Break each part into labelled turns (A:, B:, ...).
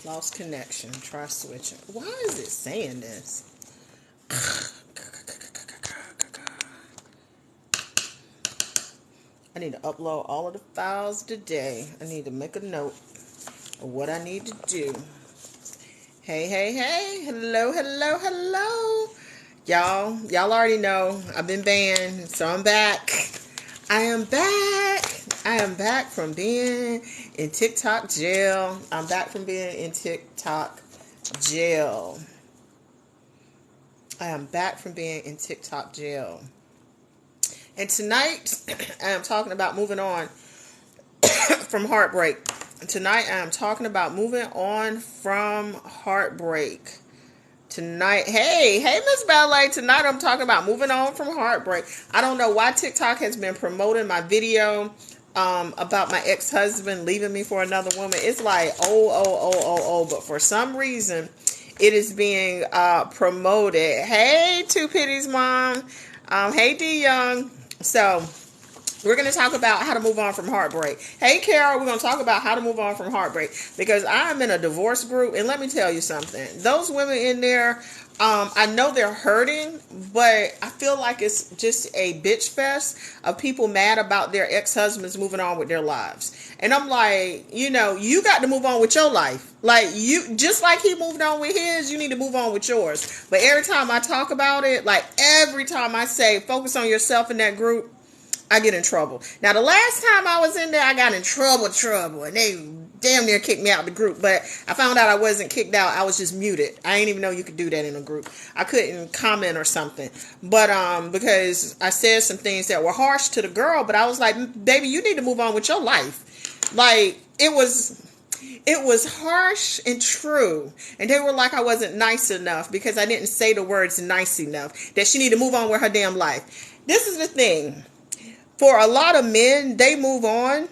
A: Lost connection. Try switching. Why is it saying this? I need to upload all of the files today. I need to make a note of what I need to do. Hey, hey, hey. Hello, hello, hello. Y'all already know I've been banned, so I'm back. I am back from being in TikTok jail. I'm back from being in TikTok jail. I am back from being in TikTok jail. And tonight, I am talking about moving on from heartbreak. Tonight, I am talking about moving on from heartbreak. Tonight, hey, Miss Ballet. Tonight, I'm talking about moving on from heartbreak. I don't know why TikTok has been promoting my video about my ex-husband leaving me for another woman. It's like, but for some reason, it is being promoted. Hey, Two Pitties Mom. Hey, D Young. So, we're going to talk about how to move on from heartbreak. Hey, Carol, we're going to talk about how to move on from heartbreak. Because I'm in a divorce group, and let me tell you something. Those women in there, I know they're hurting, but I feel like it's just a bitch fest of people mad about their ex-husbands moving on with their lives. And I'm like, you got to move on with your life. Like, you, just like he moved on with his, you need to move on with yours. But every time I talk about it, like every time I say, focus on yourself in that group, I get in trouble. Now, the last time I was in there, I got in trouble, and they damn near kicked me out of the group. But I found out I wasn't kicked out. I was just muted. I didn't even know you could do that in a group. I couldn't comment or something. But because I said some things that were harsh to the girl, but I was like, baby, you need to move on with your life. Like, it was harsh and true. And they were like I wasn't nice enough because I didn't say the words nice enough. That she need to move on with her damn life. This is the thing. For a lot of men, they move on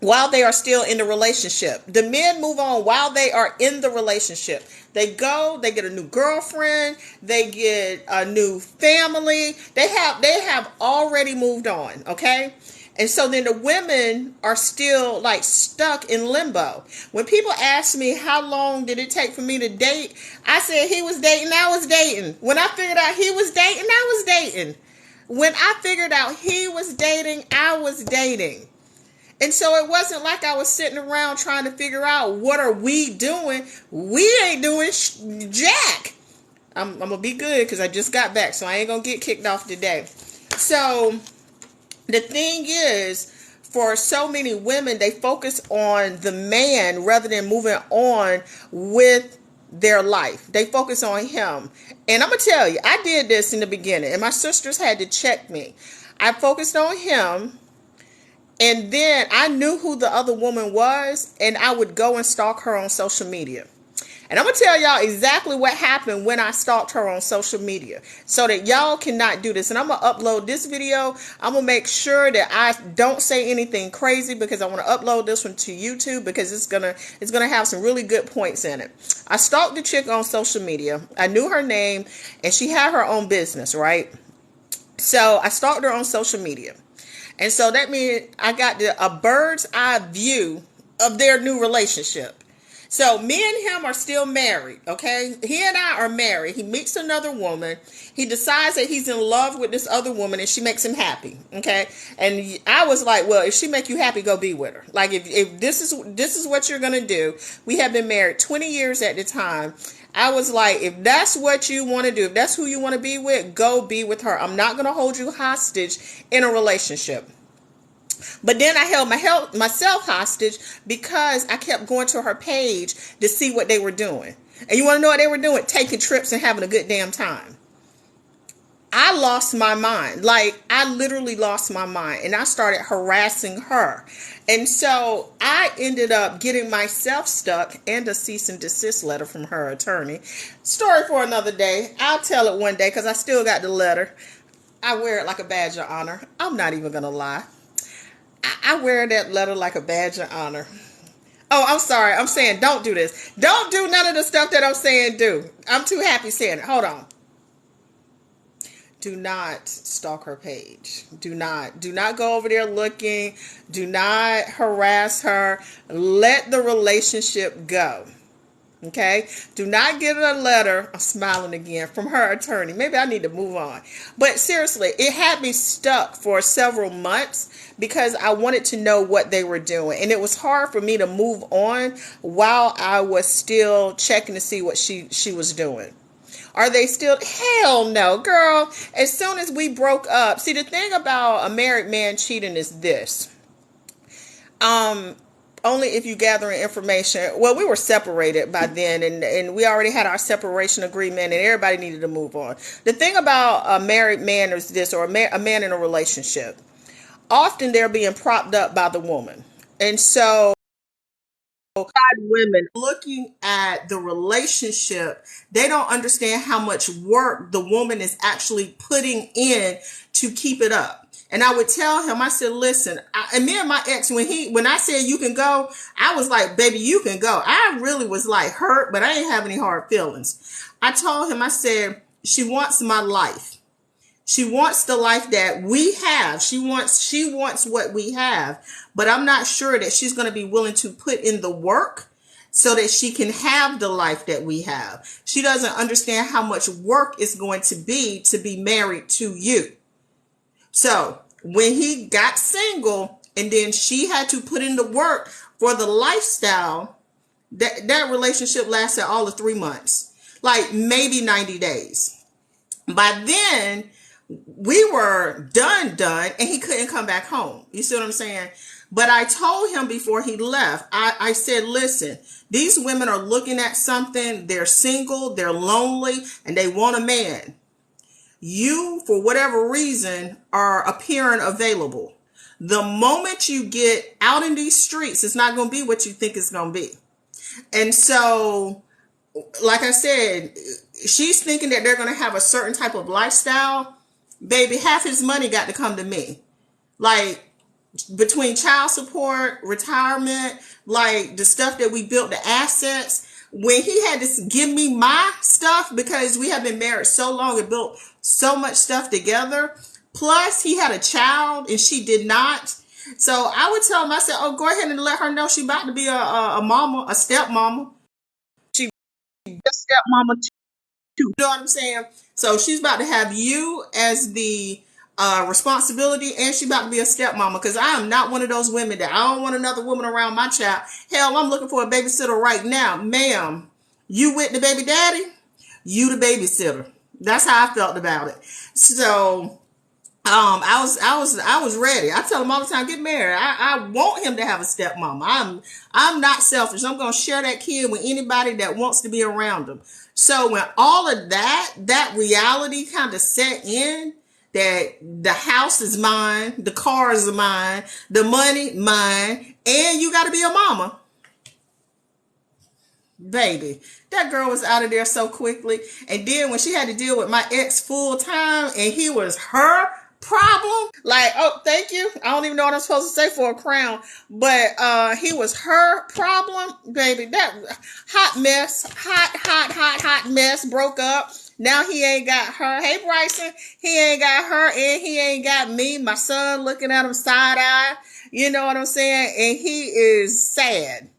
A: while they are still in the relationship. The men move on while they are in the relationship. They go, they get a new girlfriend, they get a new family. They have already moved on, okay? And so then the women are still like stuck in limbo. When people ask me how long did it take for me to date, I said he was dating, I was dating. When I figured out he was dating, I was dating. When I figured out he was dating, I was dating. And so it wasn't like I was sitting around trying to figure out what are we doing. We ain't doing jack. I'm going to be good because I just got back, so I ain't going to get kicked off today. So the thing is, for so many women, they focus on the man rather than moving on with their life. They focus on him. And I'm going to tell you, I did this in the beginning, and my sisters had to check me. I focused on him, and then I knew who the other woman was, and I would go and stalk her on social media. And I'm going to tell y'all exactly what happened when I stalked her on social media so that y'all cannot do this. And I'm going to upload this video. I'm going to make sure that I don't say anything crazy because I want to upload this one to YouTube because it's going to have some really good points in it. I stalked the chick on social media. I knew her name and she had her own business, right? So I stalked her on social media. And so that means I got a bird's eye view of their new relationship. So me and him are still married, okay? He and I are married. He meets another woman. He decides that he's in love with this other woman and she makes him happy, okay? And I was like, well, if she make you happy, go be with her. Like if this is what you're going to do. We have been married 20 years at the time. I was like, if that's what you want to do, if that's who you want to be with, go be with her. I'm not going to hold you hostage in a relationship. But then I held myself hostage because I kept going to her page to see what they were doing. And you want to know what they were doing? Taking trips and having a good damn time. I lost my mind. Like, I literally lost my mind. And I started harassing her. And so I ended up getting myself stuck and a cease and desist letter from her attorney. Story for another day. I'll tell it one day because I still got the letter. I wear it like a badge of honor. I'm not even going to lie. I wear that letter like a badge of honor. Oh, I'm sorry. I'm saying don't do this. Don't do none of the stuff that I'm saying do. I'm too happy saying it. Hold on. Do not stalk her page. Do not go over there looking. Do not harass her. Let the relationship go. Okay, do not get a letter. I'm smiling again from her attorney. Maybe I need to move on. But seriously, it had me stuck for several months because I wanted to know what they were doing. And it was hard for me to move on while I was still checking to see what she was doing. Are they still? Hell no, girl. As soon as we broke up, see, the thing about a married man cheating is this. Um, Only if you gathering information. Well, we were separated by then, and we already had our separation agreement, and everybody needed to move on. The thing about a married man is this, or a man in a relationship. Often they're being propped up by the woman, and so women looking at the relationship, they don't understand how much work the woman is actually putting in to keep it up. And I would tell him, I said, listen, and me and my ex, when I said you can go, I was like, baby, you can go. I really was like hurt, but I ain't have any hard feelings. I told him, I said, she wants my life. She wants the life that we have. She wants what we have. But I'm not sure that she's going to be willing to put in the work so that she can have the life that we have. She doesn't understand how much work is going to be married to you. So when he got single and then she had to put in the work for the lifestyle, that relationship lasted all of 3 months, like maybe 90 days. By then, we were done, and he couldn't come back home. You see what I'm saying? But I told him before he left, I said, listen, these women are looking at something. They're single, they're lonely, and they want a man. You, for whatever reason, are appearing available. The moment you get out in these streets, it's not going to be what you think it's going to be. And so, like I said, she's thinking that they're going to have a certain type of lifestyle. Baby, half his money got to come to me. Like, between child support, retirement, like the stuff that we built, the assets, when he had to give me my stuff because we have been married so long and built so much stuff together. Plus, he had a child and she did not. So I would tell him, I said, oh, go ahead and let her know she about to be a mama, a stepmama. She be a stepmama too. You know what I'm saying? So she's about to have you as the responsibility, and she's about to be a stepmama, because I am not one of those women that I don't want another woman around my child. Hell, I'm looking for a babysitter right now. Ma'am, you with the baby daddy? You the babysitter. That's how I felt about it. So I was ready. I tell him all the time, get married. I want him to have a stepmama. I'm not selfish. I'm gonna share that kid with anybody that wants to be around him. So when all of that reality kind of set in, that the house is mine, the cars are mine, the money mine, and you got to be a mama. Baby, that girl was out of there so quickly. And then when she had to deal with my ex full time and he was her problem, like, oh, thank you. I don't even know what I'm supposed to say for a crown, but he was her problem, baby. That hot mess, broke up. Now he ain't got her. Hey, Bryson, he ain't got her and he ain't got me. My son looking at him side eye. You know what I'm saying? And he is sad.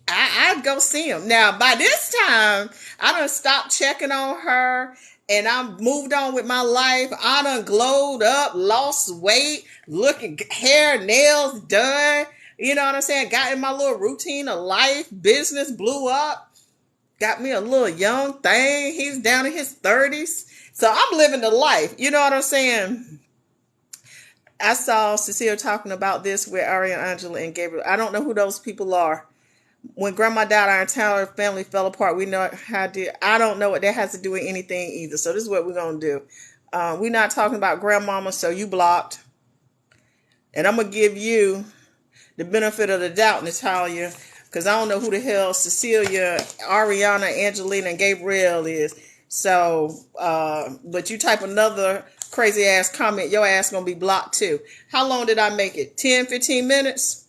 A: I'd go see him. Now, by this time, I done stopped checking on her and I moved on with my life. I done glowed up, lost weight, looking, hair, nails done. You know what I'm saying? Got in my little routine of life. Business blew up. Got me a little young thing. He's down in his 30s. So I'm living the life. You know what I'm saying? I saw Cecilia talking about this with Ariana, Angela, and Gabriel. I don't know who those people are. When grandma died, our entire family fell apart. We know how to. I don't know what that has to do with anything either. So this is what we're going to do. We're not talking about grandmama, so you blocked. And I'm going to give you the benefit of the doubt, Natalia, because I don't know who the hell Cecilia, Ariana, Angelina, and Gabriel is. So, but you type another crazy ass comment, your ass going to be blocked too. How long did I make it? 10, 15 minutes?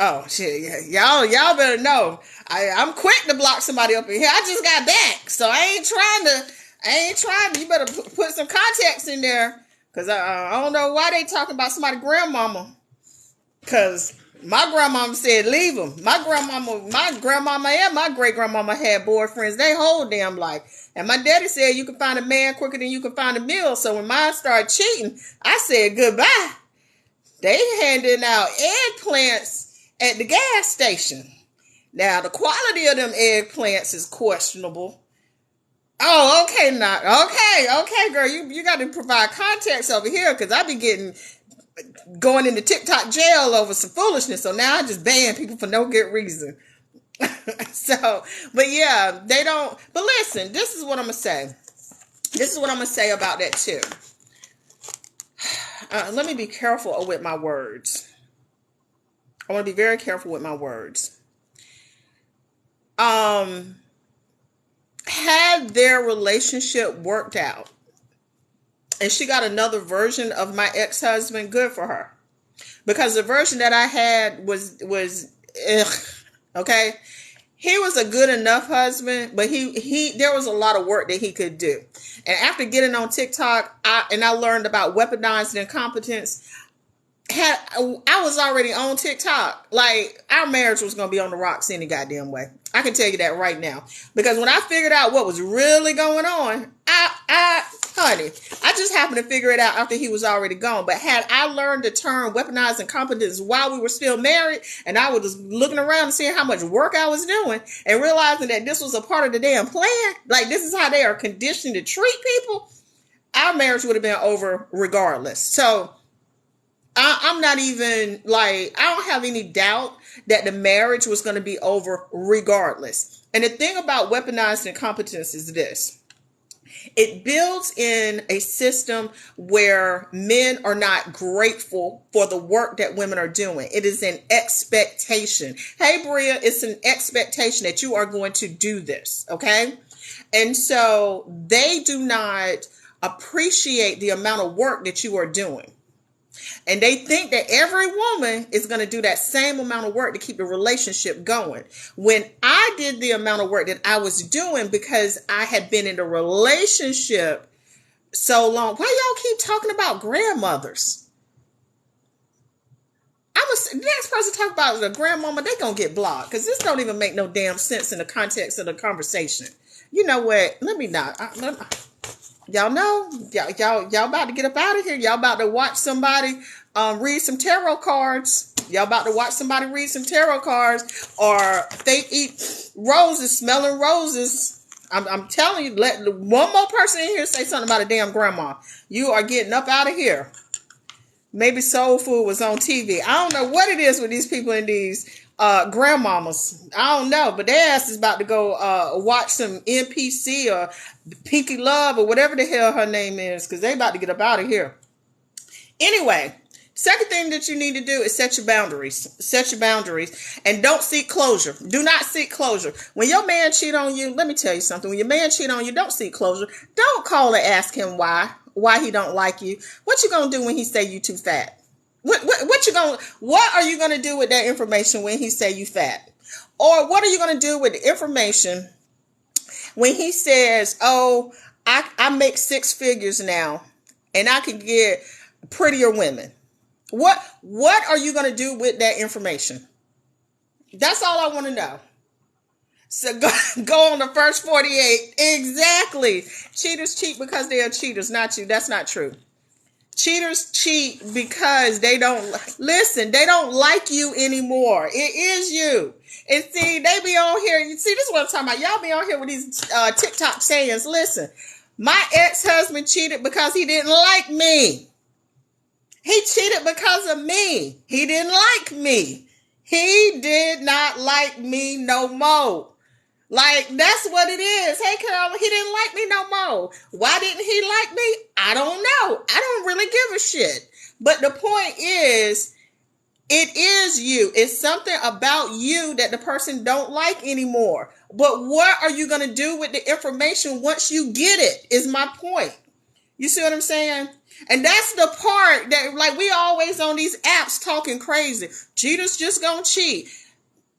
A: Oh shit! Y'all better know. I'm quick to block somebody up in here. I just got back, so I ain't trying to. You better put some context in there, cause I don't know why they talking about somebody's grandmama. Cause My grandmama said leave them. My grandmama and my great grandmama had boyfriends they whole damn life. And my daddy said you can find a man quicker than you can find a meal. So when mine started cheating, I said goodbye. They handing out eggplants at the gas station. Now the quality of them eggplants is questionable. Oh, okay, not okay, girl. You got to provide context over here because I be going into TikTok jail over some foolishness. So now I just ban people for no good reason. So, but yeah, they don't. But listen, this is what I'm gonna say. This is what I'm gonna say about that too. Let me be careful with my words. I want to be very careful with my words. Had their relationship worked out and she got another version of my ex-husband, good for her. Because the version that I had was okay. He was a good enough husband, but there was a lot of work that he could do. And after getting on TikTok, I learned about weaponized incompetence. I was already on TikTok. Like, our marriage was going to be on the rocks any goddamn way. I can tell you that right now. Because when I figured out what was really going on, honey, I just happened to figure it out after he was already gone. But had I learned the term weaponized incompetence while we were still married, and I was looking around and seeing how much work I was doing, and realizing that this was a part of the damn plan, like this is how they are conditioned to treat people, our marriage would have been over regardless. So I'm not even I don't have any doubt that the marriage was going to be over regardless. And the thing about weaponized incompetence is this. It builds in a system where men are not grateful for the work that women are doing. It is an expectation. Hey, Bria, it's an expectation that you are going to do this. Okay. And so they do not appreciate the amount of work that you are doing. And they think that every woman is going to do that same amount of work to keep the relationship going. When I did the amount of work that I was doing because I had been in a relationship so long. Why y'all keep talking about grandmothers? The next person talk about the grandmama, they going to get blocked because this don't even make no damn sense in the context of the conversation. You know what? Let me not. Y'all know, y'all about to get up out of here. Y'all about to watch somebody read some tarot cards. Y'all about to watch somebody read some tarot cards, or they eat roses, smelling roses. I'm telling you, let one more person in here say something about a damn grandma. You are getting up out of here. Maybe soul food was on TV. I don't know what it is with these people in these grandmamas. I don't know, but their ass is about to go watch some NPC or Pinky Love or whatever the hell her name is, because they about to get up out of here. Anyway, second thing that you need to do is set your boundaries. Set your boundaries and don't seek closure. Do not seek closure. When your man cheat on you, let me tell you something. When your man cheat on you, don't seek closure. Don't call and ask him why he don't like you. What you gonna do when he say you too fat? What are you gonna do with that information when he say you fat? Or what are you gonna do with the information when he says, oh, I make 6 figures now and I can get prettier women? What are you gonna do with that information? That's all I want to know. So go on the first 48. Exactly. Cheaters cheat because they are cheaters, not you. That's not true. Cheaters cheat because they don't like you anymore. It is you. And see, they be on here. You see, this is what I'm talking about. Y'all be on here with these TikTok sayings. Listen, my ex-husband cheated because he didn't like me. He cheated because of me. He didn't like me. He did not like me no more. Like, that's what it is. Hey, Carol, he didn't like me no more. Why didn't he like me? I don't know. I don't really give a shit. But the point is, it is you. It's something about you that the person don't like anymore. But what are you going to do with the information once you get it, is my point. You see what I'm saying? And that's the part that, like, we always on these apps talking crazy. Cheaters just gonna cheat.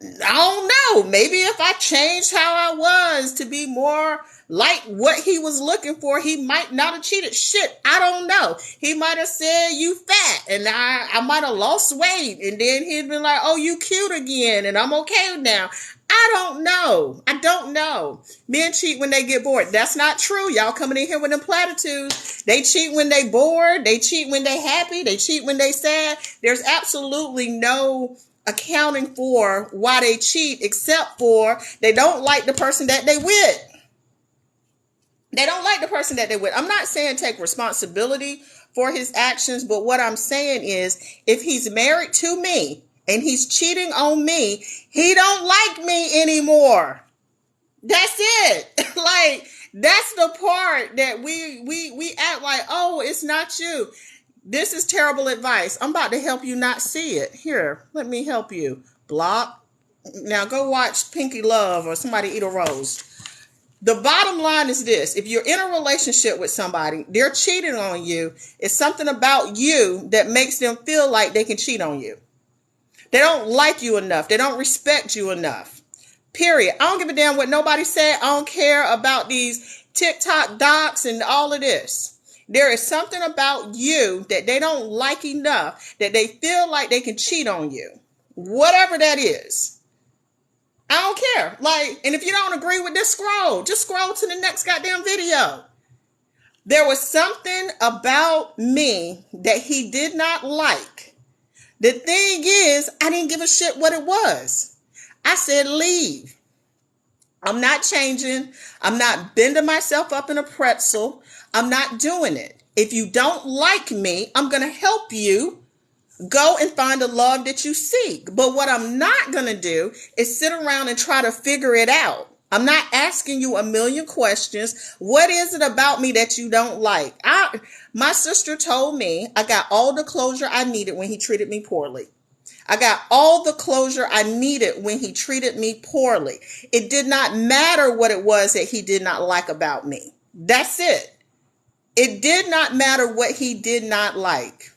A: I don't know. Maybe if I changed how I was to be more like what he was looking for, he might not have cheated. Shit, I don't know. He might have said you fat, and I might have lost weight, and then he'd been like, oh, you cute again, and I'm okay now. I don't know. I don't know. Men cheat when they get bored. That's not true. Y'all coming in here with them platitudes. They cheat when they bored. They cheat when they happy. They cheat when they sad. There's absolutely no accounting for why they cheat except for they don't like the person that they with. They don't like the person that they with. I'm not saying take responsibility for his actions, but what I'm saying is if he's married to me and he's cheating on me, he don't like me anymore. That's it. Like, that's the part that we act like, oh, it's not you. This is terrible advice. I'm about to help you not see it. Here, let me help you. Block. Now go watch Pinky Love or Somebody Eat a Rose. The bottom line is this. If you're in a relationship with somebody, they're cheating on you. It's something about you that makes them feel like they can cheat on you. They don't like you enough. They don't respect you enough. Period. I don't give a damn what nobody said. I don't care about these TikTok docs and all of this. There is something about you that they don't like enough that they feel like they can cheat on you. Whatever that is. I don't care. Like, and if you don't agree with this, just scroll to the next goddamn video. There was something about me that he did not like. The thing is, I didn't give a shit what it was. I said, leave. I'm not changing. I'm not bending myself up in a pretzel. I'm not doing it. If you don't like me, I'm going to help you go and find the love that you seek. But what I'm not going to do is sit around and try to figure it out. I'm not asking you a million questions. What is it about me that you don't like? My sister told me I got all the closure I needed when he treated me poorly. I got all the closure I needed when he treated me poorly. It did not matter what it was that he did not like about me. That's it. It did not matter what he did not like.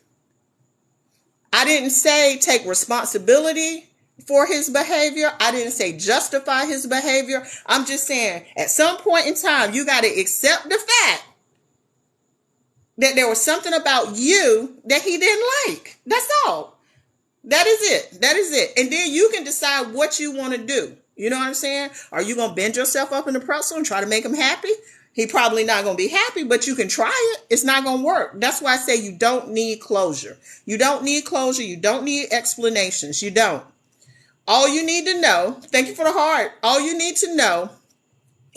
A: I didn't say take responsibility for his behavior. I didn't say justify his behavior. I'm just saying at some point in time, you got to accept the fact that there was something about you that he didn't like. That's all. That is it. That is it. And then you can decide what you want to do. You know what I'm saying? Are you going to bend yourself up in the pretzel and try to make him happy? He probably not going to be happy, but you can try it. It's not going to work. That's why I say you don't need closure. You don't need closure. You don't need explanations. You don't. All you need to know, thank you for the heart. All you need to know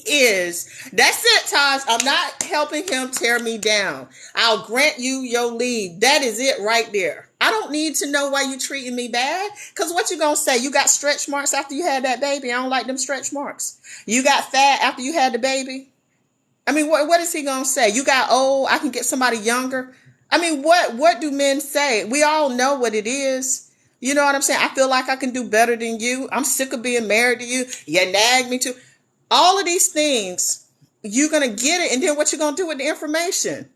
A: is, that's it, Taj. I'm not helping him tear me down. I'll grant you your leave. That is it right there. I don't need to know why you treating me bad. Because what you going to say? You got stretch marks after you had that baby. I don't like them stretch marks. You got fat after you had the baby. I mean, what is he going to say? You got old, I can get somebody younger. I mean, what do men say? We all know what it is. You know what I'm saying? I feel like I can do better than you. I'm sick of being married to you. You nag me too. All of these things, you're going to get it. And then what you going to do with the information?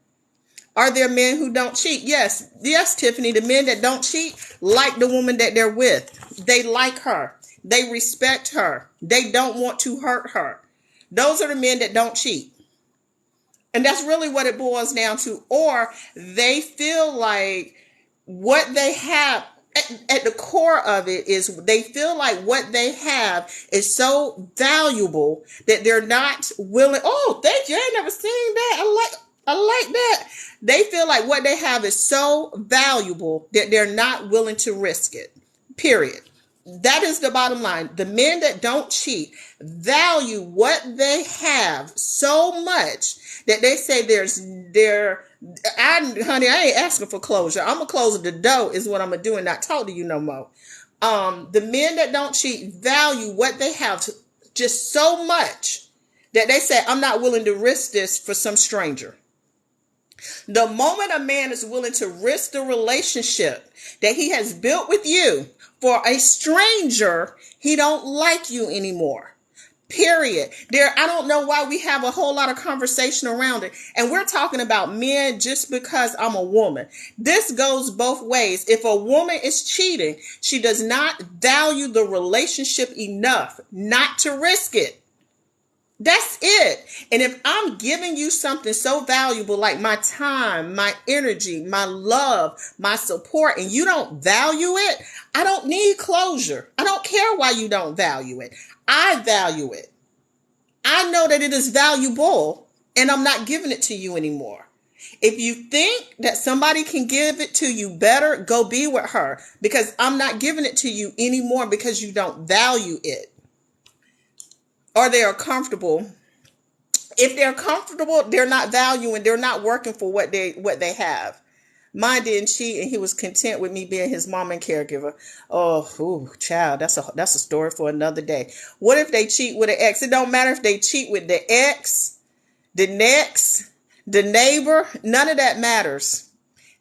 A: Are there men who don't cheat? Yes. Yes, Tiffany. The men that don't cheat like the woman that they're with. They like her. They respect her. They don't want to hurt her. Those are the men that don't cheat. And that's really what it boils down to. Or they feel like what they have at the core of it is they feel like what they have is so valuable that they're not willing. Oh, thank you. I ain't never seen that. I like that. They feel like what they have is so valuable that they're not willing to risk it. Period. That is the bottom line. The men that don't cheat value what they have so much that they say honey, I ain't asking for closure. I'm going to close the door is what I'm going to do and not talk to you no more. The men that don't cheat value what they have just so much that they say, I'm not willing to risk this for some stranger. The moment a man is willing to risk the relationship that he has built with you for a stranger, he don't like you anymore. Period. I don't know why we have a whole lot of conversation around it. And we're talking about men just because I'm a woman. This goes both ways. If a woman is cheating, she does not value the relationship enough not to risk it. That's it. And if I'm giving you something so valuable like my time, my energy, my love, my support, and you don't value it, I don't need closure. I don't care why you don't value it. I value it. I know that it is valuable, and I'm not giving it to you anymore. If you think that somebody can give it to you better, go be with her, because I'm not giving it to you anymore because you don't value it. Or they are comfortable. If they're comfortable, they're not valuing, they're not working for what they have. Mine didn't cheat, and he was content with me being his mom and caregiver. Oh, ooh, child, that's a story for another day. What if they cheat with an ex? It don't matter if they cheat with the ex, the next, the neighbor. None of that matters.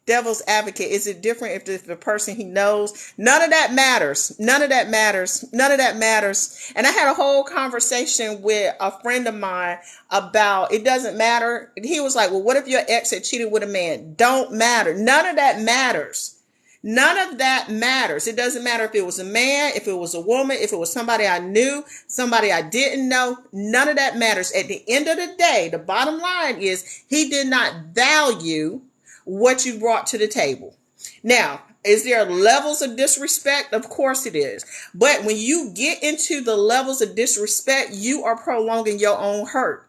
A: Devil's advocate. Is it different if the person he knows? None of that matters. None of that matters. None of that matters. And I had a whole conversation with a friend of mine about it doesn't matter. He was like, well, what if your ex had cheated with a man? Don't matter. None of that matters. None of that matters. It doesn't matter if it was a man, if it was a woman, if it was somebody I knew, somebody I didn't know. None of that matters. At the end of the day, the bottom line is he did not value what you brought to the table. Now, is there levels of disrespect? Of course it is. But when you get into the levels of disrespect, you are prolonging your own hurt.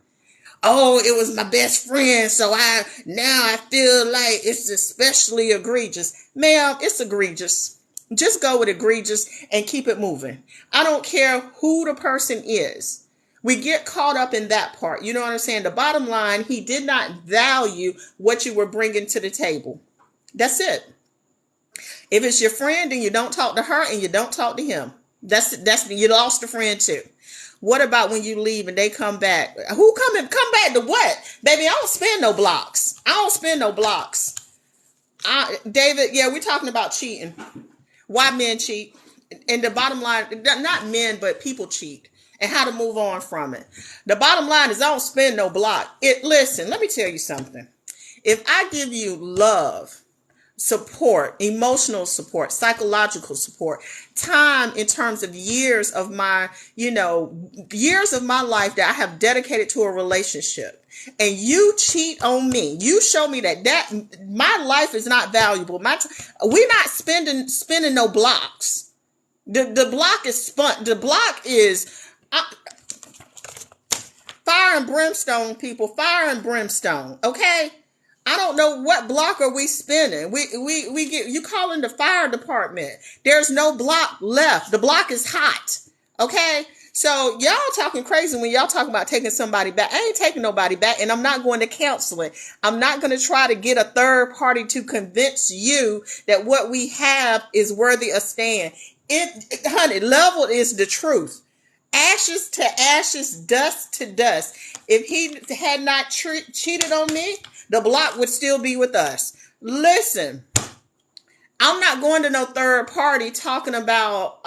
A: Oh, it was my best friend, so now I feel like it's especially egregious. Ma'am, it's egregious. Just go with egregious and keep it moving. I don't care who the person is. We get caught up in that part. You know what I'm saying? The bottom line, he did not value what you were bringing to the table. That's it. If it's your friend, then you don't talk to her and you don't talk to him. You lost a friend too. What about when you leave and they come back? Who come back to what? Baby, I don't spend no blocks. I don't spend no blocks. David, yeah, we're talking about cheating. Why men cheat. And the bottom line, not men, but people cheat. And how to move on from it. The bottom line is I don't spend no block. Listen, let me tell you something. If I give you love, support, emotional support, psychological support, time in terms of years of my life that I have dedicated to a relationship, and you cheat on me, you show me that my life is not valuable. We're not spending no blocks. The block is spun. The block is fire and brimstone, people. Fire and brimstone. Okay. I don't know what block are we spinning. We get you calling the fire department. There's no block left. The block is hot. Okay. So y'all talking crazy when y'all talking about taking somebody back. I ain't taking nobody back, and I'm not going to counseling. I'm not going to try to get a third party to convince you that what we have is worthy of staying. Honey, level is the truth. Ashes to ashes, dust to dust. If he had not cheated on me, the block would still be with us. Listen, I'm not going to no third party talking about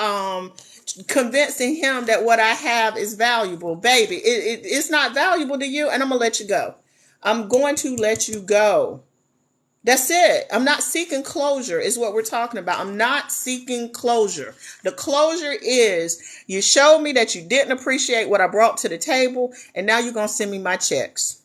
A: convincing him that what I have is valuable. Baby, it's not valuable to you, and I'm going to let you go. I'm going to let you go. That's it. I'm not seeking closure is what we're talking about. I'm not seeking closure. The closure is you showed me that you didn't appreciate what I brought to the table, and now you're going to send me my checks.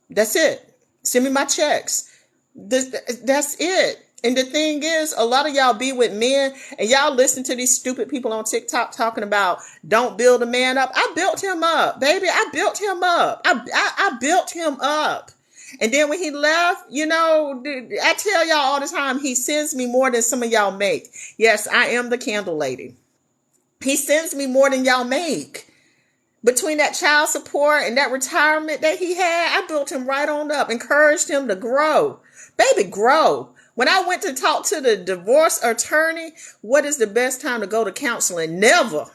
A: That's it. Send me my checks. That's it. And the thing is, a lot of y'all be with men and y'all listen to these stupid people on TikTok talking about don't build a man up. I built him up, baby. I built him up. I built him up. And then when he left, I tell y'all all the time, he sends me more than some of y'all make. Yes, I am the candle lady. He sends me more than y'all make. Between that child support and that retirement that he had, I built him right on up, encouraged him to grow. Baby, grow. When I went to talk to the divorce attorney, what is the best time to go to counseling? Never.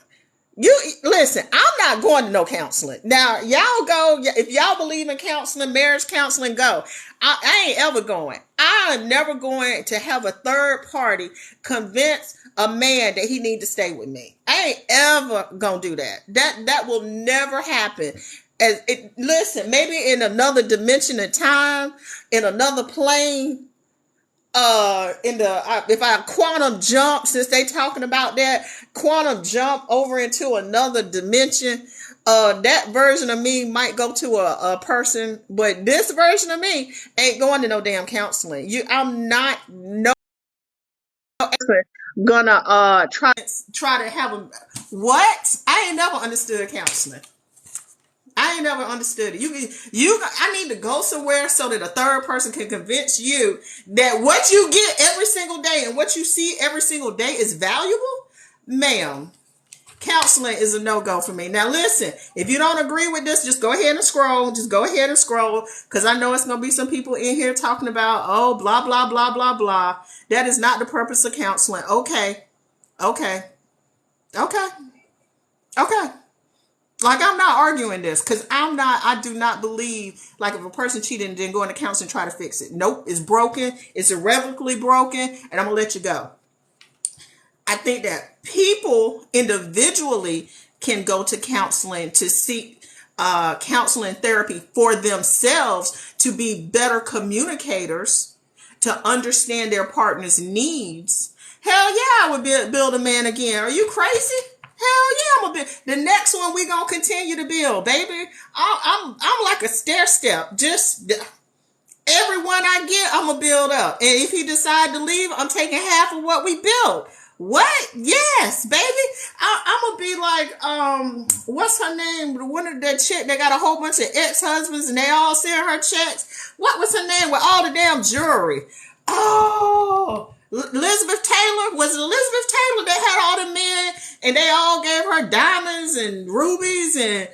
A: You listen, I'm not going to no counseling. Now, y'all go, if y'all believe in counseling, marriage counseling, go. I ain't ever going. I am never going to have a third party convince a man that he need to stay with me. I ain't ever gonna do that. That will never happen. Listen, maybe in another dimension of time, in another plane, if I quantum jump, since they talking about that, quantum jump over into another dimension, that version of me might go to a person, but this version of me ain't going to no damn counseling. I'm not no gonna try to have a what? I ain't never understood counseling. I ain't never understood it. I need to go somewhere so that a third person can convince you that what you get every single day and what you see every single day is valuable. Ma'am, counseling is a no-go for me. Now listen, if you don't agree with this, just go ahead and scroll. Just go ahead and scroll, because I know it's going to be some people in here talking about, oh, blah, blah, blah, blah, blah. That is not the purpose of counseling. Okay. Okay. Okay. Okay. Like, I'm not arguing this, because I do not believe, like, if a person cheated and then go into counseling and try to fix it. Nope, it's broken. It's irrevocably broken, and I'm going to let you go. I think that people individually can go to counseling to seek counseling therapy for themselves to be better communicators, to understand their partner's needs. Hell yeah, I would build a man again. Are you crazy? Hell yeah, I'm gonna build. The next one we gonna continue to build, baby. I'm like a stair step. Just everyone I get, I'm gonna build up. And if he decide to leave, I'm taking half of what we built. What? Yes, baby. I'm gonna be like, what's her name? The one of that chick that got a whole bunch of ex-husbands and they all send her checks. What was her name with all the damn jewelry? Oh, Elizabeth Taylor. Was it Elizabeth Taylor that had all the men and they all gave her diamonds and rubies, and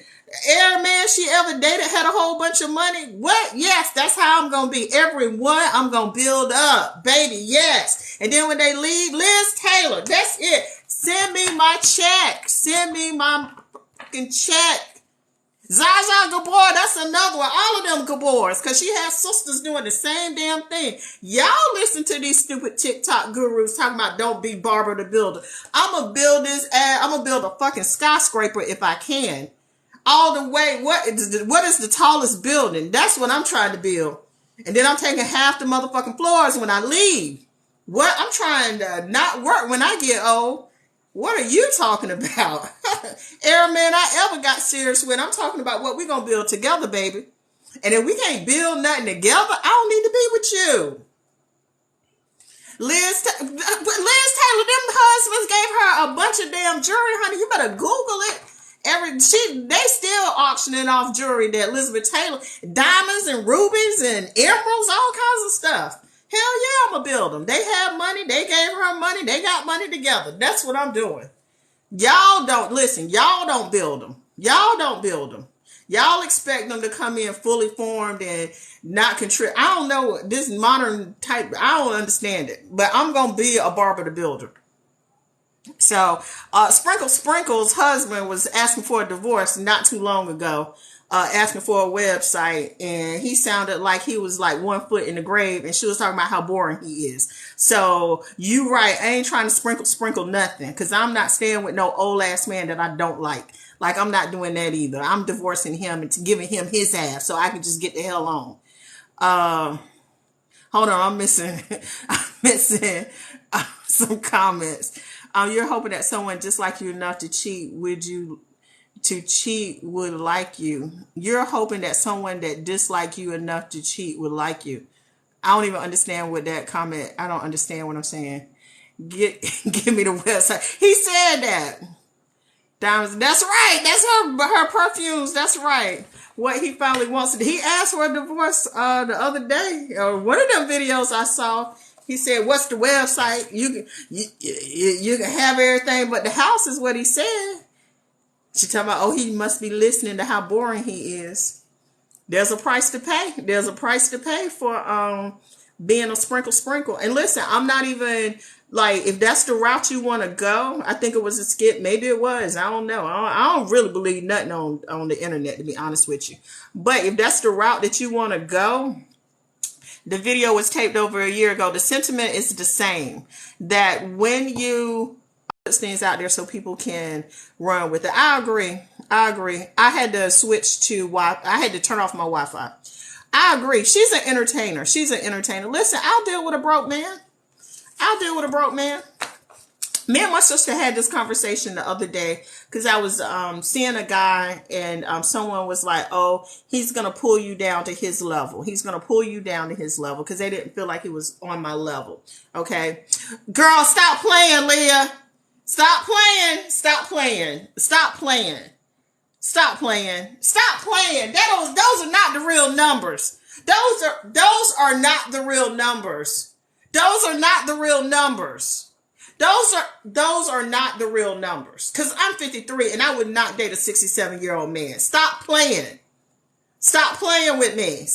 A: every man she ever dated had a whole bunch of money? What? Yes, that's how I'm gonna be. Everyone I'm gonna build up, baby. Yes. And then when they leave, Liz Taylor, that's it. Send me my check. Send me my fucking check. Zaza Gabor, that's another one. All of them Gabors, because she has sisters doing the same damn thing. Y'all listen to these stupid TikTok gurus talking about don't be Barbara the Builder. I'm going to build I'm going to build a fucking skyscraper if I can. All the way, what is the tallest building? That's what I'm trying to build. And then I'm taking half the motherfucking floors when I leave. What? I'm trying to not work when I get old. What are you talking about? Every man I ever got serious with, I'm talking about what we're going to build together, baby. And if we can't build nothing together, I don't need to be with you. Liz Taylor, them husbands gave her a bunch of damn jewelry, honey. You better Google it. They still auctioning off jewelry that Elizabeth Taylor, diamonds and rubies and emeralds, all kinds of stuff. Hell yeah, I'm going to build them. They have money. They gave her money. They got money together. That's what I'm doing. Y'all don't, listen, y'all don't build them. Y'all don't build them. Y'all expect them to come in fully formed and not contribute. I don't know, this modern type, I don't understand it. But I'm going to be a Barbara the Builder. So, Sprinkle's husband was asking for a divorce not too long ago. Asking for a website, and he sounded like he was like 1 foot in the grave, and she was talking about how boring he is. So you right, I ain't trying to sprinkle nothing, because I'm not staying with no old ass man that I don't like. Like, I'm not doing that either. I'm divorcing him and giving him his ass so I can just get the hell on. Hold on, I'm missing some comments. You're hoping that someone just like you enough to cheat would like you. You're hoping that someone that dislikes you enough to cheat would like you. I don't even understand what that comment. I don't understand what I'm saying. Give me the website. He said that. Diamonds. That's right. That's her perfumes. That's right. What he finally wants to. He asked for a divorce the other day, or one of them videos I saw. He said, "What's the website? You can have everything, but the house," is what he said. She talking about, oh, he must be listening to how boring he is. There's a price to pay. There's a price to pay for being a sprinkle. And listen, I'm not even Like, if that's the route you want to go, I think it was a skit. Maybe it was. I don't know. I don't really believe nothing on the internet, to be honest with you. But if that's the route that you want to go, the video was taped over a year ago. The sentiment is the same. That when you put things out there so people can run with it. I agree. I had to switch to Wi-Fi. I had to turn off my Wi-Fi. I agree. She's an entertainer. Listen, I'll deal with a broke man. Me and my sister had this conversation the other day because I was seeing a guy, and someone was like, oh, he's going to pull you down to his level. Because they didn't feel like he was on my level. Okay. Girl, stop playing, Leah. Stop playing. Those are not the real numbers. Those are not the real numbers. Those are not the real numbers. Because I'm 53 and I would not date a 67-year-old man. Stop playing. Stop playing with me.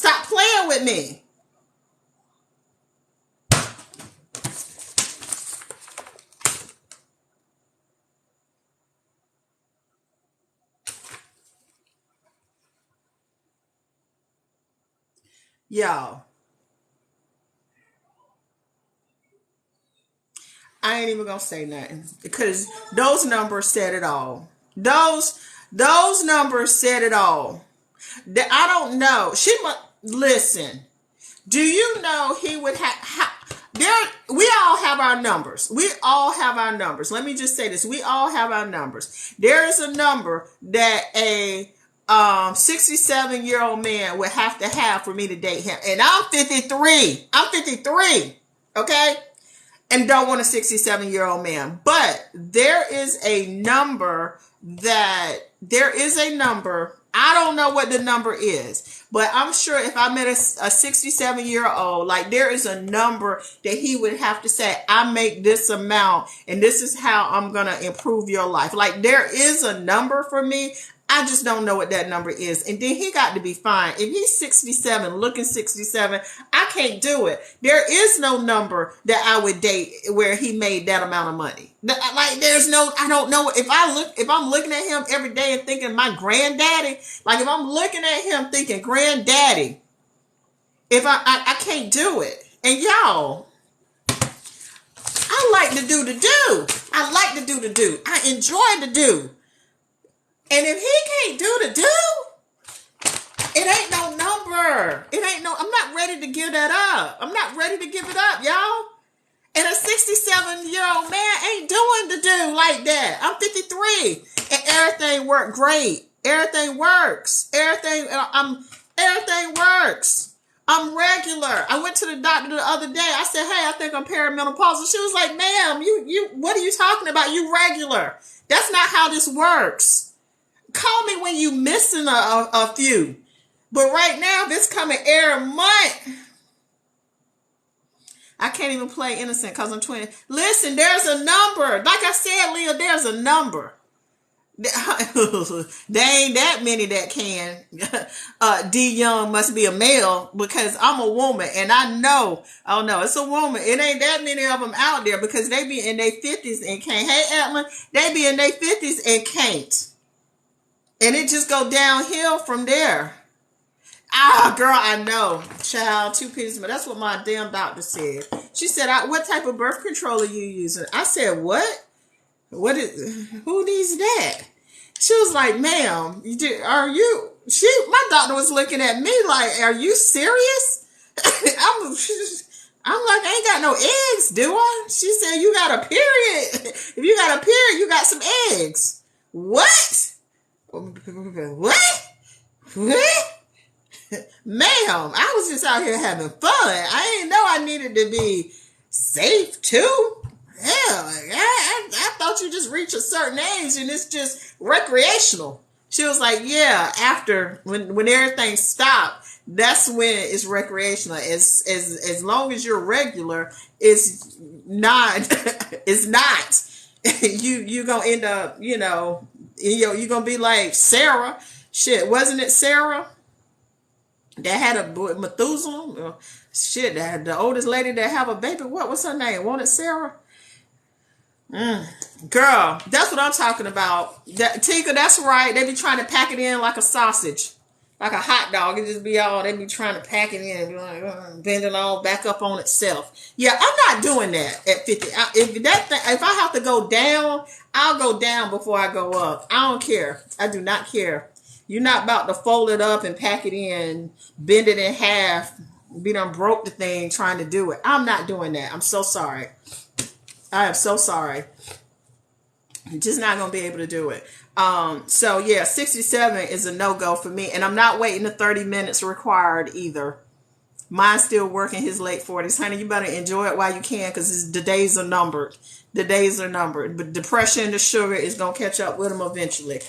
A: Y'all, I ain't even gonna say nothing because those numbers said it all. Those numbers said it all. I don't know. She must listen. Do you know he would have? We all have our numbers. Let me just say this. We all have our numbers. There is a number that a 67-year-old man would have to have for me to date him. And I'm 53. Okay? And don't want a 67-year-old man. But there is a number. I don't know what the number is, but I'm sure if I met a 67-year-old, like there is a number that he would have to say, I make this amount and this is how I'm going to improve your life. Like there is a number for me. I just don't know what that number is. And then he got to be fine. If he's 67, looking 67, I can't do it. There is no number that I would date where he made that amount of money. Like I don't know. If I'm looking at him every day and thinking my granddaddy, like if I'm looking at him thinking granddaddy, if I can't do it. And y'all, I like to do the do. I enjoy the do. And if he can't do the do, it ain't no number. I'm not ready to give that up. I'm not ready to give it up, y'all. And a 67-year-old man ain't doing the do like that. I'm 53 and everything worked great. Everything works. Everything works. I'm regular. I went to the doctor the other day. I said, hey, I think I'm perimenopausal. She was like, ma'am, you, what are you talking about? You regular. That's not how this works. Call me when you missing a few. But right now, this coming every month. I can't even play innocent because I'm 20. Listen, there's a number. Like I said, Leah, there's a number. There ain't that many that can. D Young must be a male because I'm a woman and I know. Oh no, it's a woman. It ain't that many of them out there because they be in their 50s and can't. Hey, Edlin, they be in their 50s and can't. And it just go downhill from there. Girl, I know. Child, 2 pieces. But that's what my damn doctor said. She said, what type of birth control are you using? I said, what? Who needs that? She was like, ma'am, my doctor was looking at me like, are you serious? I'm like, I ain't got no eggs, do I? She said, you got a period. If you got a period, you got some eggs. What? Ma'am, I was just out here having fun. I didn't know I needed to be safe too. Hell, I thought you just reach a certain age and it's just recreational. She was like, yeah, after when everything stopped, that's when it's recreational. As long as you're regular, it's not. It's not. You gonna end up, you're gonna be like Sarah. Shit, wasn't it Sarah that had a boy, Methuselah? Shit, the oldest lady that have a baby. What was her name? Wasn't it Sarah? Girl, that's what I'm talking about. Tinker, that's right. They be trying to pack it in like a sausage, like a hot dog. It just be all, they be trying to pack it in, be like, bending all back up on itself. Yeah, I'm not doing that at 50. If I have to go down, I'll go down before I go up. I don't care. I do not care. You're not about to fold it up and pack it in, bend it in half, be done broke the thing trying to do it. I'm not doing that. I'm so sorry. I am so sorry. I'm just not going to be able to do it. So yeah, 67 is a no-go for me. And I'm not waiting the 30 minutes required either. Mine's still working his late 40s. Honey, you better enjoy it while you can, because the days are numbered. The days are numbered. But depression, the sugar is going to catch up with him eventually.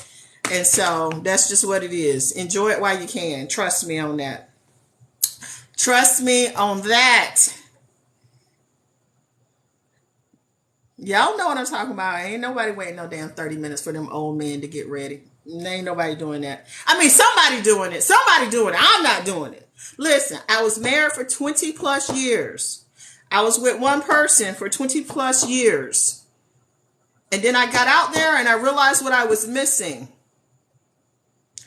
A: And so that's just what it is. Enjoy it while you can. Trust me on that. Trust me on that. Y'all know what I'm talking about. Ain't nobody waiting no damn 30 minutes for them old men to get ready. Ain't nobody doing that. I mean, somebody doing it. Somebody doing it. I'm not doing it. Listen, I was married for 20 plus years. I was with one person for 20 plus years. And then I got out there and I realized what I was missing.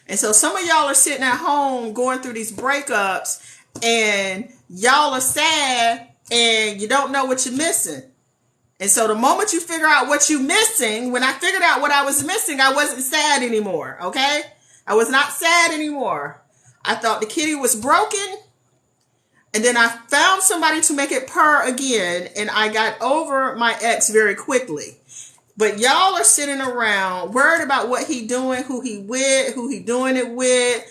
A: And so some of y'all are sitting at home going through these breakups and y'all are sad and you don't know what you're missing. And so the moment you figure out what you're missing, when I figured out what I was missing, I wasn't sad anymore, okay? I was not sad anymore. I thought the kitty was broken. And then I found somebody to make it purr again. And I got over my ex very quickly. But y'all are sitting around worried about what he doing, who he with, who he doing it with.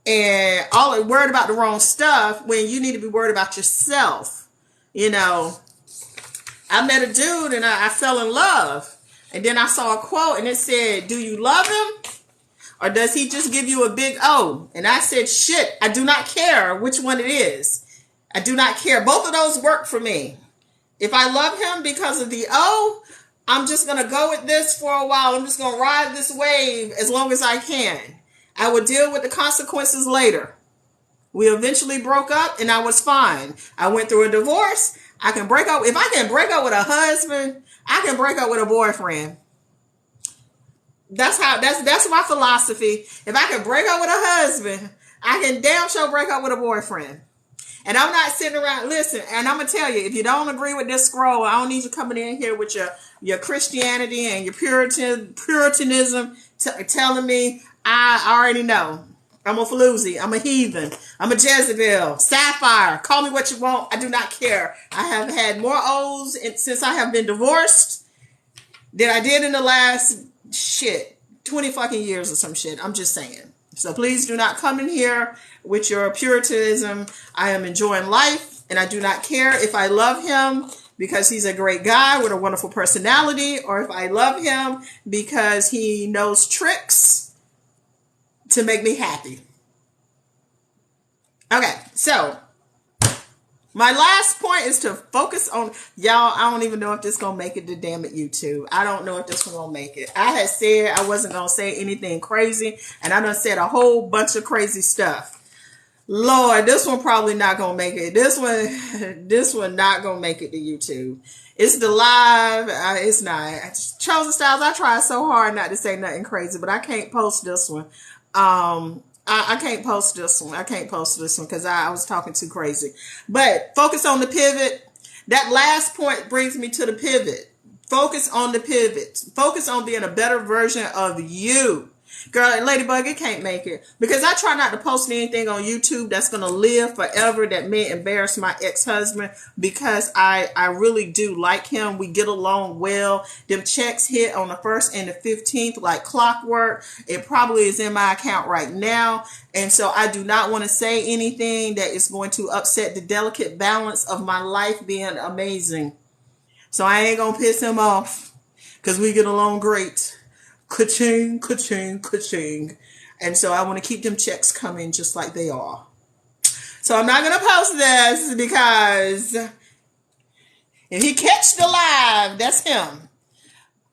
A: And all worried about the wrong stuff when you need to be worried about yourself, you know. I met a dude and I fell in love. And then I saw a quote and it said, do you love him? Or does he just give you a big O? And I said, shit, I do not care which one it is. I do not care. Both of those work for me. If I love him because of the O, I'm just going to go with this for a while. I'm just going to ride this wave as long as I can. I will deal with the consequences later. We eventually broke up and I was fine. I went through a divorce. I can break up. If I can break up with a husband, I can break up with a boyfriend. That's my philosophy. If I can break up with a husband, I can damn sure break up with a boyfriend. And I'm not sitting around, listen, and I'm going to tell you, if you don't agree with this scroll, I don't need you coming in here with your Christianity and your Puritanism telling me I already know. I'm a floozy. I'm a heathen. I'm a Jezebel. Sapphire. Call me what you want. I do not care. I have had more O's since I have been divorced than I did in the last 20 fucking years or some shit. I'm just saying. So please do not come in here with your Puritanism. I am enjoying life and I do not care if I love him because he's a great guy with a wonderful personality, or if I love him because he knows tricks to make me happy. Okay, so my last point is to focus on, y'all, I don't even know if this is going to make it to damn it YouTube. I don't know if this one going to make it. I had said I wasn't going to say anything crazy, and I done said a whole bunch of crazy stuff. Lord, this one probably not going to make it. This one not going to make it to YouTube. It's the live. It's not. Chosen Styles, I tried so hard not to say nothing crazy, but I can't post this one. I can't post this one. I can't post this one because I was talking too crazy. But focus on the pivot. That last point brings me to the pivot. Focus on the pivot. Focus on being a better version of you. Girl, Ladybug, it can't make it. Because I try not to post anything on YouTube that's going to live forever that may embarrass my ex-husband, because I really do like him. We get along well. Them checks hit on the 1st and the 15th like clockwork. It probably is in my account right now. And so I do not want to say anything that is going to upset the delicate balance of my life being amazing. So I ain't going to piss him off because we get along great. Ka-ching, ka-ching, ka-ching. And so I want to keep them checks coming just like they are. So I'm not going to post this because if he catch the live, that's him.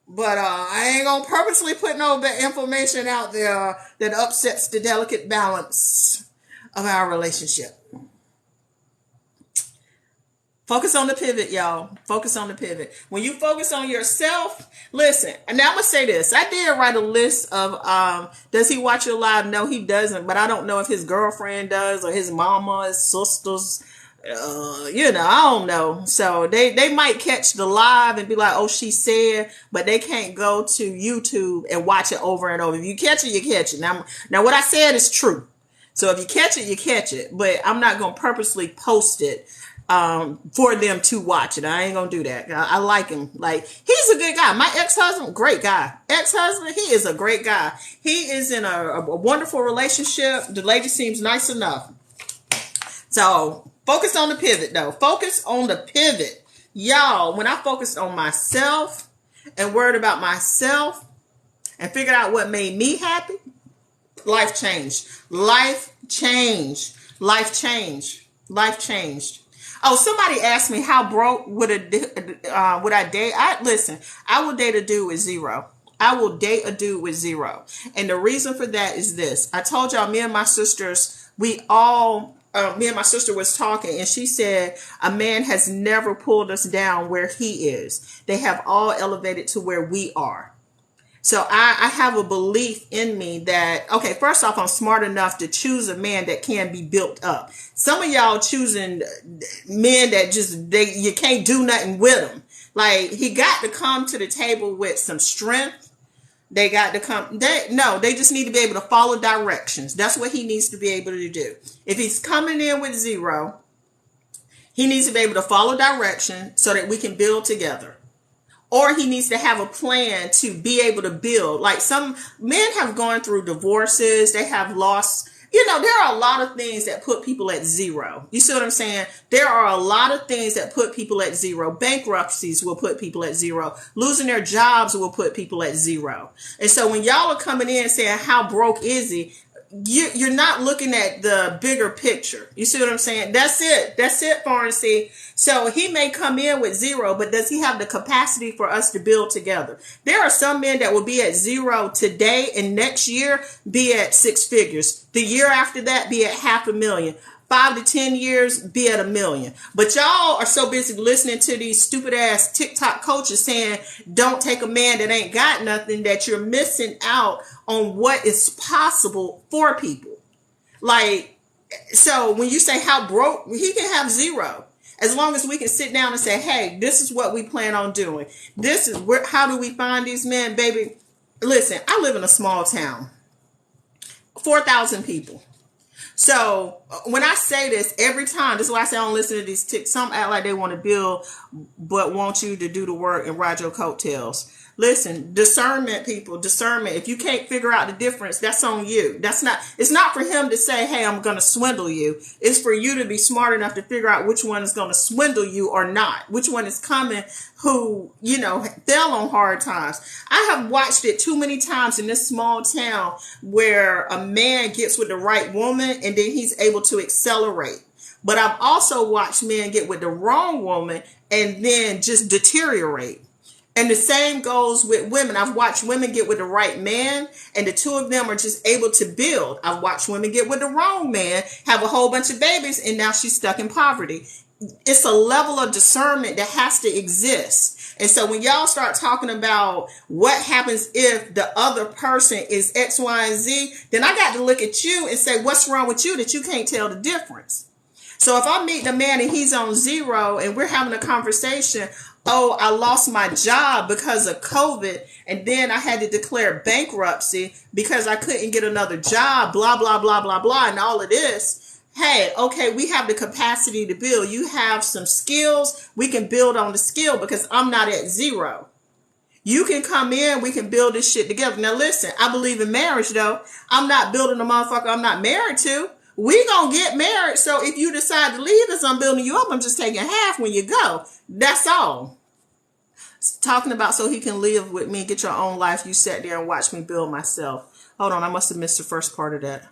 A: But I ain't going to purposely put no information out there that upsets the delicate balance of our relationship. Focus on the pivot, y'all. Focus on the pivot. When you focus on yourself, listen, and now I'm going to say this. I did write a list of, does he watch your live? No, he doesn't. But I don't know if his girlfriend does or his mama, his sisters, I don't know. So they might catch the live and be like, oh, she said, but they can't go to YouTube and watch it over and over. If you catch it, you catch it. Now what I said is true. So if you catch it, you catch it. But I'm not going to purposely post it for them to watch it. I ain't gonna do that. I like him. Like, he's a good guy. My ex-husband, great guy. Ex-husband, he is a great guy. He is in a wonderful relationship. The lady seems nice enough. So focus on the pivot, though. Focus on the pivot. Y'all, when I focused on myself and worried about myself and figured out what made me happy, life changed. Life changed. Life changed. Life changed. Oh, somebody asked me how broke would I date? Listen, I will date a dude with zero. I will date a dude with zero. And the reason for that is this. I told y'all, me and my sister was talking, and she said a man has never pulled us down where he is. They have all elevated to where we are. So I have a belief in me that, okay, first off, I'm smart enough to choose a man that can be built up. Some of y'all choosing men that you can't do nothing with them. Like, he got to come to the table with some strength. They got to come. They just need to be able to follow directions. That's what he needs to be able to do. If he's coming in with zero, he needs to be able to follow direction so that we can build together. Or he needs to have a plan to be able to build. Like, some men have gone through divorces. They have lost, there are a lot of things that put people at zero. You see what I'm saying? There are a lot of things that put people at zero. Bankruptcies will put people at zero. Losing their jobs will put people at zero. And so when y'all are coming in saying, how broke is he? You're not looking at the bigger picture. You see what I'm saying? That's it, Foreign C. So he may come in with zero, but does he have the capacity for us to build together? There are some men that will be at zero today and next year be at six figures. The year after that be at 500,000. 5 to 10 years, be at 1 million. But y'all are so busy listening to these stupid ass TikTok coaches saying, don't take a man that ain't got nothing, that you're missing out on what is possible for people. Like, so when you say how broke, he can have zero. As long as we can sit down and say, hey, this is what we plan on doing. This is how do we find these men, baby? Listen, I live in a small town, 4,000 people. So when I say this every time, this is why I say I don't listen to these ticks. Some act like they want to build, but want you to do the work and ride your coattails. Listen, discernment, people, discernment. If you can't figure out the difference, that's on you. It's not for him to say, hey, I'm going to swindle you. It's for you to be smart enough to figure out which one is going to swindle you or not. Which one is coming who, fell on hard times. I have watched it too many times in this small town where a man gets with the right woman and then he's able to accelerate. But I've also watched men get with the wrong woman and then just deteriorate. And the same goes with women. I've watched women get with the right man and the two of them are just able to build. I've watched women get with the wrong man, have a whole bunch of babies, and now she's stuck in poverty. It's a level of discernment that has to exist. And so when y'all start talking about what happens if the other person is X, Y, and Z, then I got to look at you and say, what's wrong with you that you can't tell the difference? So if I meet the man and he's on zero and we're having a conversation, oh, I lost my job because of COVID, and then I had to declare bankruptcy because I couldn't get another job, blah, blah, blah, blah, blah, and all of this. Hey, okay, we have the capacity to build. You have some skills. We can build on the skill because I'm not at zero. You can come in. We can build this shit together. Now, listen, I believe in marriage, though. I'm not building a motherfucker I'm not married to. We gonna get married. So if you decide to leave us, I'm building you up. I'm just taking half when you go. That's all. Talking about so he can live with me, get your own life. You sat there and watched me build myself. Hold on, I must have missed the first part of that.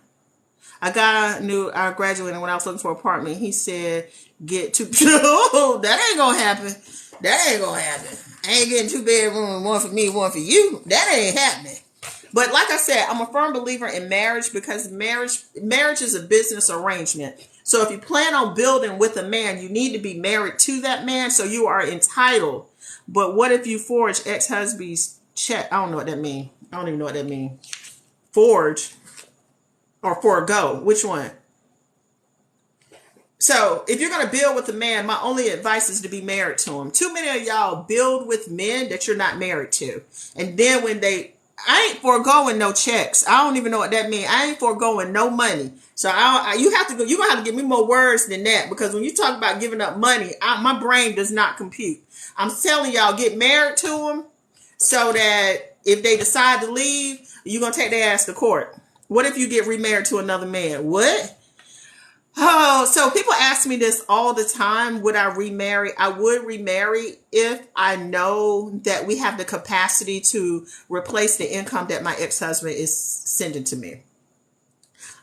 A: A guy knew I graduated when I was looking for an apartment. He said, get two. Oh, that ain't gonna happen. That ain't gonna happen. I ain't getting 2 bedrooms, one for me, one for you. That ain't happening. But like I said, I'm a firm believer in marriage because marriage is a business arrangement. So if you plan on building with a man, you need to be married to that man, so you are entitled. But what if you forge ex-husband's check? I don't know what that means. I don't even know what that means. Forge or forego. Which one? So if you're going to build with a man, my only advice is to be married to him. Too many of y'all build with men that you're not married to. And then when I ain't foregoing no checks. I don't even know what that means. I ain't foregoing no money. So you're going to have to give me more words than that, because when you talk about giving up money, my brain does not compute. I'm telling y'all, get married to them so that if they decide to leave, you're going to take their ass to court. What if you get remarried to another man? What? Oh, so people ask me this all the time. Would I remarry? I would remarry if I know that we have the capacity to replace the income that my ex-husband is sending to me.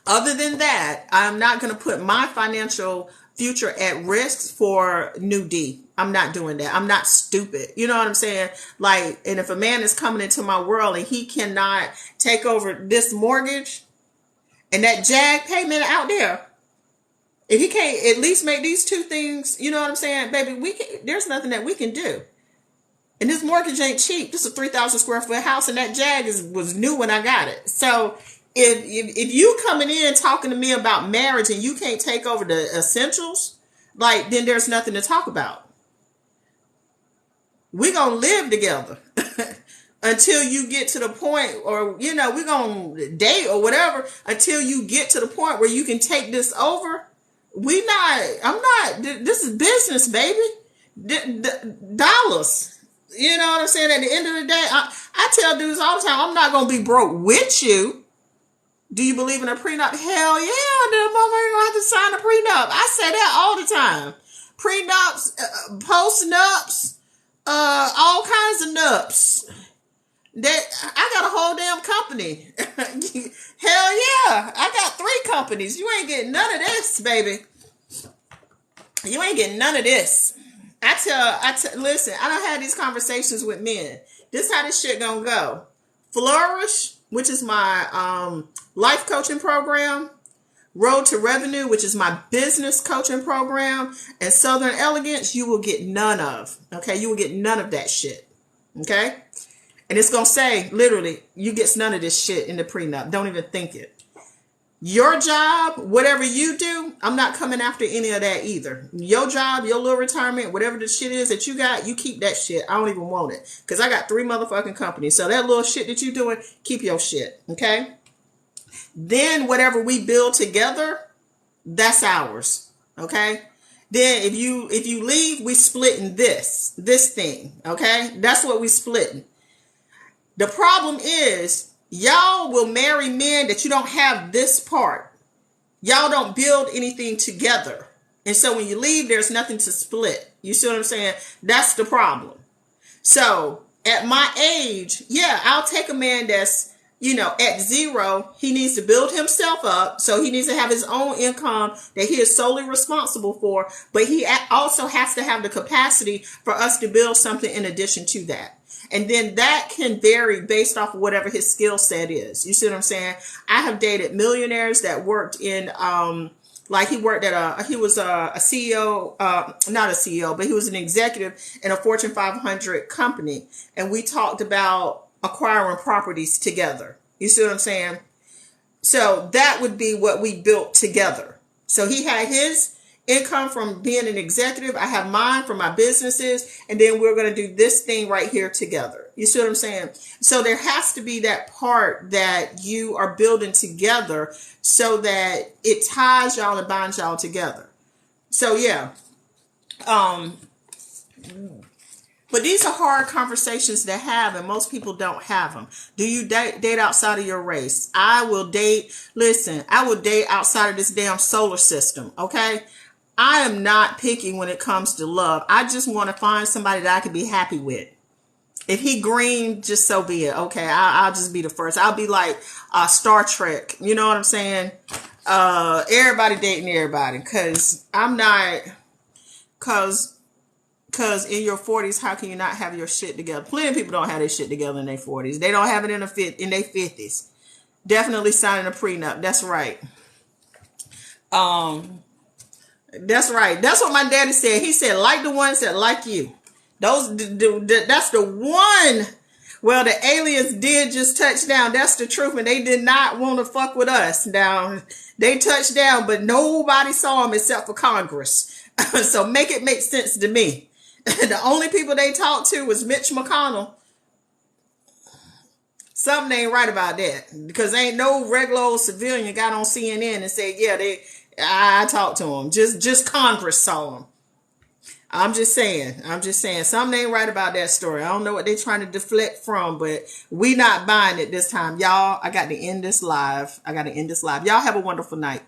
A: Other than that, I'm not going to put my financial future at risk for new D. I'm not doing that. I'm not stupid. You know what I'm saying? Like, and if a man is coming into my world and he cannot take over this mortgage and that JAG payment out there, if he can't at least make these two things, you know what I'm saying, baby, there's nothing that we can do. And this mortgage ain't cheap. This is a 3,000 square foot house, and that Jag was new when I got it. So if you coming in talking to me about marriage and you can't take over the essentials, like, then there's nothing to talk about. We're going to live together until you get to the point, or, you know, we're going to date or whatever, until you get to the point where you can take this over. This is business, baby. Dollars. You know what I'm saying? At the end of the day, I tell dudes all the time, I'm not going to be broke with you. Do you believe in a prenup? Hell yeah, the motherfucker gonna have to sign a prenup. I say that all the time. Prenups, post-nups, all kinds of nups. I got a whole damn company. Hell yeah, I got 3 companies. You ain't getting none of this, baby. You ain't getting none of this. Listen, I done had these conversations with men. This is how this shit gonna go. Flourish, which is my life coaching program. Road to Revenue, which is my business coaching program. And Southern Elegance, you will get none of. Okay, you will get none of that shit. Okay? And it's going to say, literally, you get none of this shit in the prenup. Don't even think it. Your job, whatever you do, I'm not coming after any of that either. Your job, your little retirement, whatever the shit is that you got, you keep that shit. I don't even want it. Because I got 3 motherfucking companies. So that little shit that you doing, keep your shit. Okay? Then whatever we build together, that's ours. Okay? Then if you leave, we splitting this thing. Okay? That's what we splitting. The problem is, y'all will marry men that you don't have this part. Y'all don't build anything together. And so when you leave, there's nothing to split. You see what I'm saying? That's the problem. So at my age, yeah, I'll take a man that's, you know, at 0. He needs to build himself up. So he needs to have his own income that he is solely responsible for. But he also has to have the capacity for us to build something in addition to that. And then that can vary based off of whatever his skill set is. You see what I'm saying? I have dated millionaires that worked in, like he was a CEO, not a CEO, but he was an executive in a Fortune 500 company. And we talked about acquiring properties together. You see what I'm saying? So that would be what we built together. So he had his income from being an executive. I have mine from my businesses. And then we're going to do this thing right here together. You see what I'm saying? So there has to be that part that you are building together so that it ties y'all and binds y'all together. So yeah. But these are hard conversations to have, and most people don't have them. Do you date outside of your race? I will date outside of this damn solar system, okay? I am not picky when it comes to love. I just want to find somebody that I can be happy with. If he green, just so be it. Okay, I'll just be the first. I'll be like Star Trek. You know what I'm saying? Everybody dating everybody. Because I'm not... Because in your 40s, how can you not have your shit together? Plenty of people don't have their shit together in their 40s. They don't have it in their 50s. Definitely signing a prenup. That's right. That's right. That's what my daddy said. He said, like the ones that like you. That's the one. Well, the aliens did just touch down. That's the truth. And they did not want to fuck with us. Now, they touched down, but nobody saw them except for Congress. So make it make sense to me. The only people they talked to was Mitch McConnell. Something ain't right about that. Because ain't no regular old civilian got on CNN and said, yeah, I talked to them. Just Congress saw them. I'm just saying. Something ain't right about that story. I don't know what they're trying to deflect from, but we not buying it this time. Y'all, I got to end this live. Y'all have a wonderful night.